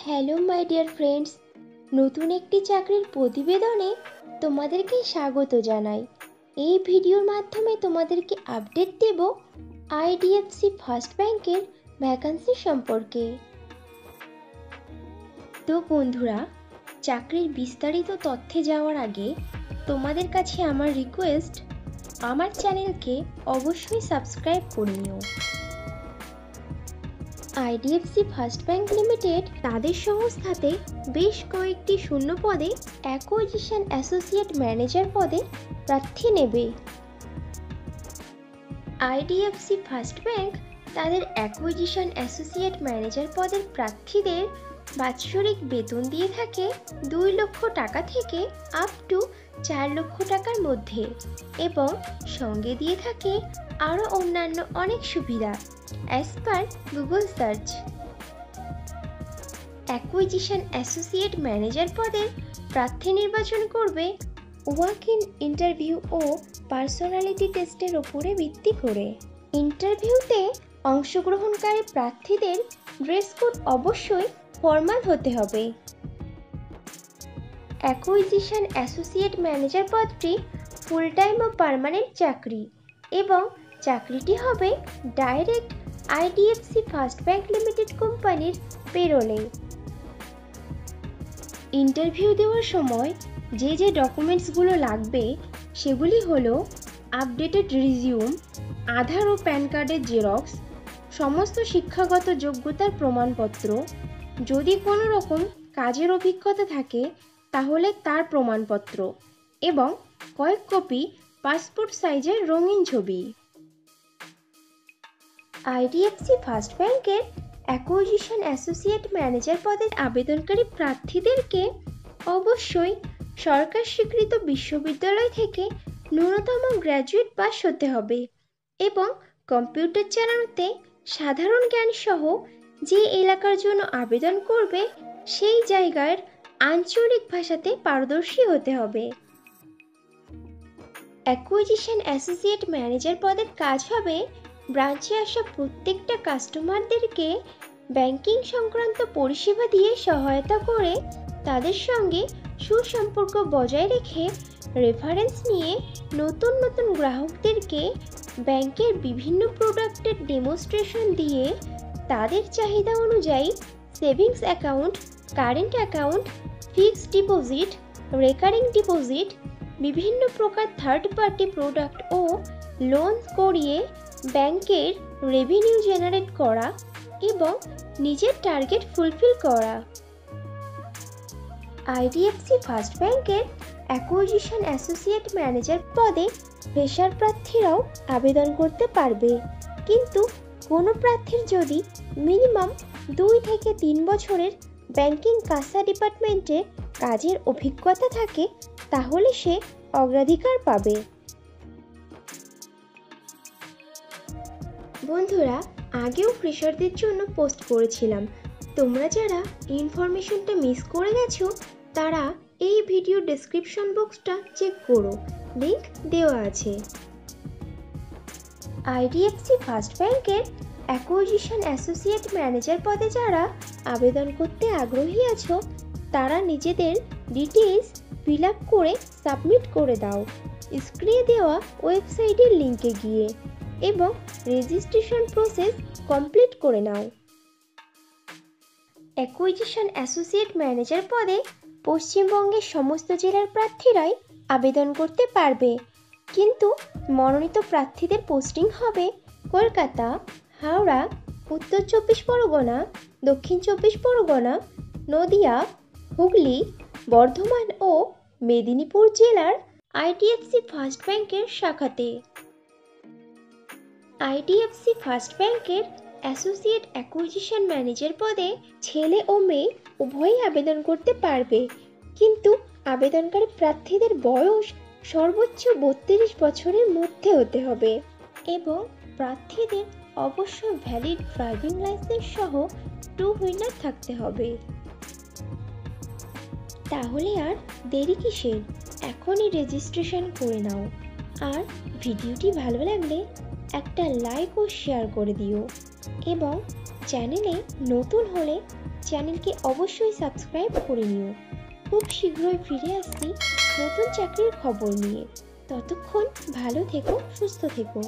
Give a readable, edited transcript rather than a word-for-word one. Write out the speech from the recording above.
Hello my dear friends, নতুন একটি চাকরির প্রতিবেদনে তোমাদেরকে স্বাগত জানাই। এই ভিডিওর মাধ্যমে তোমাদেরকে আপডেট দেব আইডিএফসি ফার্স্ট ব্যাংকের ভ্যাকান্সি সম্পর্কে। তো বন্ধুরা, চাকরির বিস্তারিত তথ্যে যাওয়ার আগে তোমাদের কাছে আমার রিকোয়েস্ট, আমার চ্যানেলকে অবশ্যই সাবস্ক্রাইব করে নিও। আইডিএফসি ফার্স্ট ব্যাংক লিমিটেড তাদের সংস্থাতে বেশ কয়েকটি শূন্য পদে অ্যাকুইজিশন অ্যাসোসিয়েট ম্যানেজার পদে প্রার্থী নেবে। আইডিএফসি ফার্স্ট ব্যাংক তাদের অ্যাকুইজিশন অ্যাসোসিয়েট ম্যানেজার পদের প্রার্থীদের বাৎসরিক বেতন দিয়ে থাকে 2 লক্ষ টাকা থেকে আপ টু 4 লক্ষ টাকার মধ্যে, এবং সঙ্গে দিয়ে থাকে আরও অন্যান্য অনেক সুবিধা as per Google search. Acquisition associate manager পদের প্রার্থী নির্বাচন করবে ওয়াক ইন ইন্টারভিউ ও পার্সোনালিটি টেস্টের ওপরে ভিত্তি করে। ইন্টারভিউতে অংশগ্রহণকারী প্রার্থীদের ড্রেস কোড অবশ্যই ফর্মাল হতে হবে। অ্যাকুইজিশন অ্যাসোসিয়েট ম্যানেজার পদটি ফুল টাইম ও পার্মানেন্ট চাকরি, এবং চাকরিটি হবে direct IDFC first bank limited কোম্পানির পেরোলে। ইন্টারভিউ দেওয়ার সময় যে ডকুমেন্টসগুলো লাগবে সেগুলি হলো আপডেটেড রিজিউম, আধার ও প্যান কার্ডের জেরক্স, সমস্ত শিক্ষাগত যোগ্যতার প্রমাণপত্র, যদি কোনো রকম কাজের অভিজ্ঞতা থাকে তাহলে তার প্রমাণপত্র, এবং কয়েক কপি পাসপোর্ট সাইজের রঙিন ছবি। আইডিএফসি ফার্স্ট ব্যাংকের অ্যাকুইজিশন অ্যাসোসিয়েট ম্যানেজার পদের আবেদনকারী প্রার্থীদেরকে অবশ্যই সরকার স্বীকৃত বিশ্ববিদ্যালয় থেকে ন্যূনতম গ্র্যাজুয়েট পাস হতে হবে, এবং কম্পিউটার চালানোতে সাধারণ জ্ঞান সহ যে এলাকার জন্য আবেদন করবে সেই জায়গার আঞ্চলিক ভাষাতে পারদর্শী হতে হবে। অ্যাকুইজিশন অ্যাসোসিয়েট ম্যানেজার পদের কাজ হবে ব্রাঞ্চে আসা প্রত্যেকটা কাস্টমারদেরকে ব্যাংকিং সংক্রান্ত পরিষেবা দিয়ে সহায়তা করে তাদের সঙ্গে সুসম্পর্ক বজায় রেখে রেফারেন্স নিয়ে নতুন নতুন গ্রাহকদেরকে ব্যাংকের বিভিন্ন প্রোডাক্টের ডেমনস্ট্রেশন দিয়ে তাদের চাহিদা অনুযায়ী savings account, current account, fixed deposit, recurring deposit, বিভিন্ন প্রকার থার্ড পার্টি প্রোডাক্ট ও লোন করিয়ে ব্যাংকের রেভিনিউ জেনারেট করা এবং নিজের টার্গেট ফুলফিল করা। আইডিএফসি ফার্স্ট ব্যাংকের অ্যাকুইজিশন অ্যাসোসিয়েট ম্যানেজার পদে ফ্রেশার প্রার্থীরাও আবেদন করতে পারবে, কিন্তু কোনো প্রার্থীর যদি মিনিমাম 2 থেকে 3 বছরের ব্যাংকিং কাসা ডিপার্টমেন্টে কাজের অভিজ্ঞতা থাকে তাহলে সে অগ্রাধিকার পাবে। বন্ধুরা, আগেও ফ্রেশারদের জন্য পোস্ট করেছিলাম, তোমরা যারা ইনফরমেশনটা মিস করে গেছো তারা এই ভিডিও ডেসক্রিপশন বক্সটা চেক করো, লিংক দেওয়া আছে। আইডিএফসি ফার্স্ট ব্যাংকের অ্যাকুইজিশন অ্যাসোসিয়েট ম্যানেজার পদে যারা আবেদন করতে আগ্রহী আছো তারা নিজেদের ডিটেইলস ফিল আপ করে সাবমিট করে দাও স্ক্রিনে দেওয়া ওয়েবসাইটের লিংকে গিয়ে, এবং রেজিস্ট্রেশন প্রসেস কমপ্লিট করে নাও। অ্যাকুইজিশন অ্যাসোসিয়েট ম্যানেজার পদে পশ্চিমবঙ্গের সমস্ত জেলার প্রার্থীরাই আবেদন করতে পারবে, কিন্তু মনোনীত প্রার্থীদের পোস্টিং হবে কলকাতা, হাওড়া, উত্তর 24 পরগনা, দক্ষিণ 24 পরগনা, নদিয়া, হুগলি, বর্ধমান ও মেদিনীপুর জেলার আইডিএফসি ফার্স্ট ব্যাংকের শাখাতে। আইডিএফসি ফার্স্ট ব্যাংকের অ্যাসোসিয়েট অ্যাকুইজিশন ম্যানেজার পদে ছেলে ও মেয়ে উভয়ই আবেদন করতে পারবে, কিন্তু আবেদনকারী প্রার্থীদের বয়স সর্বোচ্চ 32 বছরের মধ্যে হতে হবে, এবং প্রার্থীদের অবশ্যই ভ্যালিড ড্রাইভিং লাইসেন্স সহ 2 হুইলার থাকতে হবে। তাহলে আর দেরি কিসের, এখনই রেজিস্ট্রেশন করে নাও। আর ভিডিওটি ভালো লাগলে একটা লাইক ও শেয়ার করে দিও। এবং চ্যানেলে নতুন হলে চ্যানেলকে অবশ্যই সাবস্ক্রাইব করে নিও। খুব শীঘ্রই ফিরে আসছি নতুন চাকরির খবর নিয়ে। ততক্ষণ ভালো থেকো, সুস্থ থেকো।